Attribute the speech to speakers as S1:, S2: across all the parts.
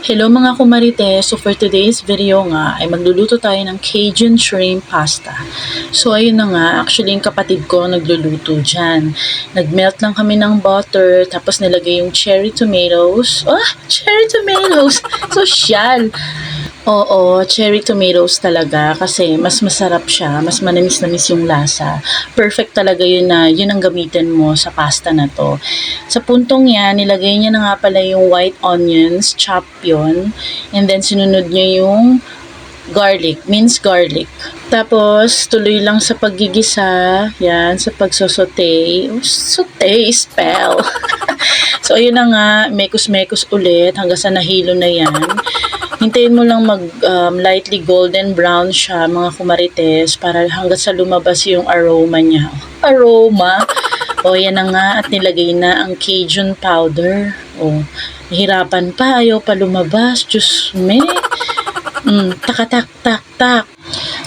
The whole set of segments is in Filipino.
S1: Hello mga kumarites, so for today's video nga ay magluluto tayo ng Cajun shrimp pasta. So ayun na nga, actually yung kapatid ko nagluluto dyan. Nagmelt lang kami ng butter, tapos nilagay yung cherry tomatoes. Cherry tomatoes! Sosyal! Oo, cherry tomatoes talaga kasi mas masarap siya, mas manamis-namis yung lasa. Perfect talaga yun na yun ang gamitin mo sa pasta na to. Sa puntong yan, nilagay niya na nga pala yung white onions, chop yun. And then sinunod niya yung garlic, minced garlic. Tapos, tuloy lang sa paggigisa, yan, sa pagsosote. Sote, spell. So, ayun na nga, mekos-mekos ulit hanggang sa nahilo na yan. Hintayin mo lang mag lightly golden brown siya, mga kumarites, para hanggang sa lumabas yung aroma niya. Aroma! O, yan na nga, at nilagay na ang Cajun powder. O, nahirapan pa, ayaw pa lumabas. Diyos me! Tak.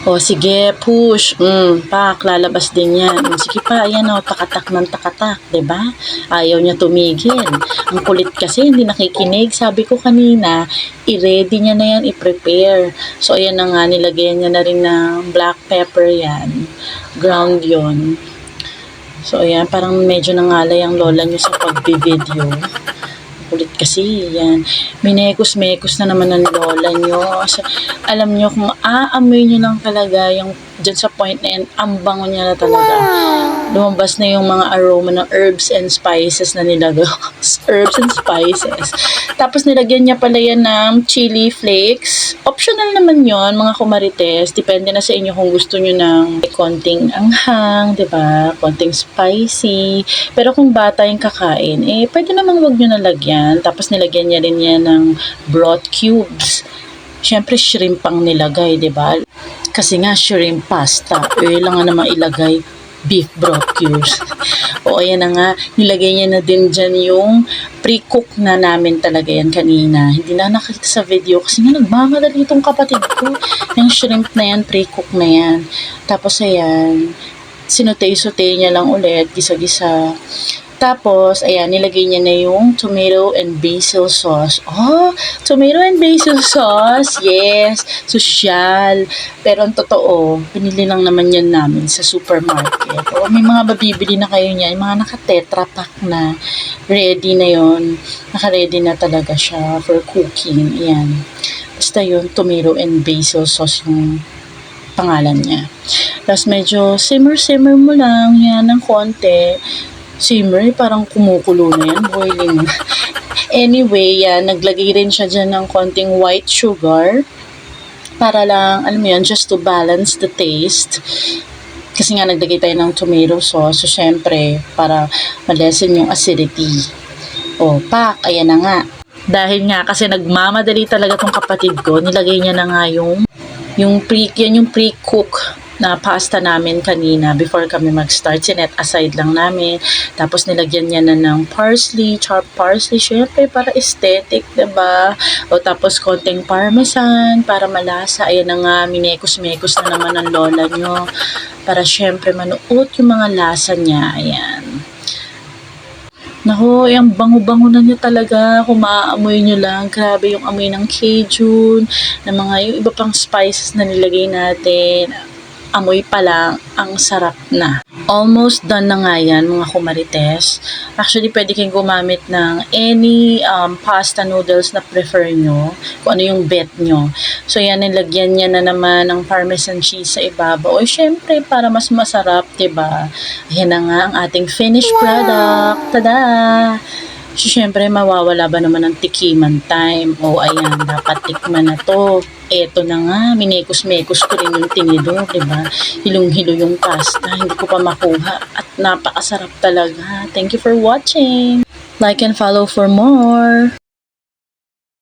S1: O, sige, push. Pak, lalabas din yan. Sige pa, ayan o, takatak ng takatak, diba? Ayaw niya tumigil. Ang kulit kasi, hindi nakikinig. Sabi ko kanina, i-ready niya na yan, i-prepare. So, ayan na nga, nilagyan niya na rin ng black pepper yan. Ground yon. So, ayan, parang medyo nangalay ang lola niyo sa pagbi-video. Kulit kasi, yan. Minekos-mekos na naman ng lola nyo. So, alam nyo, kung aamoy nyo lang talaga yung dyan sa point na yan, ang bango niya na talaga. Lumabas na yung mga aroma ng herbs and spices na nilagay. Herbs and spices. Tapos nilagyan niya pala yan ng chili flakes. Optional naman yon mga kumarites. Depende na sa inyo kung gusto nyo ng konting anghang, diba? Konting spicy. Pero kung bata yung kakain, pwede namang wag nyo nalagyan. Tapos nilagyan niya rin yan ng broth cubes. Siyempre, shrimp ang nilagay, diba? Kasi nga, shrimp pasta. Lang nga naman ilagay beef broth cubes. O, ayan na nga, nilagay niya na din dyan yung pre-cook na namin talaga yan kanina. Hindi na nakita sa video kasi nga nagmamadali itong kapatid ko. Yung shrimp na yan, pre-cook na yan. Tapos, ayan, sinutay-sutay niya lang ulit, gisa-gisa. Tapos, ayan, nilagay niya na yung tomato and basil sauce. Oh, tomato and basil sauce. Yes, sosyal. Pero ang totoo, pinili lang naman yan namin sa supermarket. O may mga mabibili na kayo niyan, mga naka-tetra pack na. Ready na yon. Naka-ready na talaga siya for cooking. Ayan. Basta yun, tomato and basil sauce yung pangalan niya. Tapos medyo simmer mo lang yan ng konti. Simmer, parang kumukulo na yan, boiling. Anyway, yan, naglagay rin siya dyan ng konting white sugar para lang, alam mo yan, just to balance the taste. Kasi nga naglagay tayo ng tomato sauce, so syempre, para malesen yung acidity. O, pak, ayan na nga. Dahil nga, kasi nagmamadali talaga tong kapatid ko, nilagay niya na nga yung pre-cook na pasta namin kanina before kami mag-start. Sinet aside lang namin. Tapos nilagyan niya na ng parsley, chopped parsley. Syempre, para aesthetic, diba? O tapos konting parmesan para malasa. Ayan na nga, minekos-mekos na naman ng lola nyo. Para syempre manuot yung mga lasa niya. Ayan. Naku, yung bango-bango na niya talaga. Kung maaamoy nyo lang, grabe yung amoy ng Cajun, na mga yung iba pang spices na nilagay natin. Amoy pa lang, ang sarap na. Almost done na nga yan, mga kumarites. Actually, pwede kayong gumamit ng any pasta noodles na prefer nyo, kung ano yung bet nyo. So, yan, nilagyan niya na naman ng parmesan cheese sa ibabaw. O, syempre, para mas masarap, diba? Ayan na nga ang ating finished product. Tada! So, syempre, mawawala ba naman ang tikiman time? O, ayan, dapat tikman na to. Eto na nga, minekos-mekos ko rin yung tinidor, diba? Hilong-hilo yung pasta, hindi ko pa makuha. At napakasarap talaga. Thank you for watching. Like and follow for more.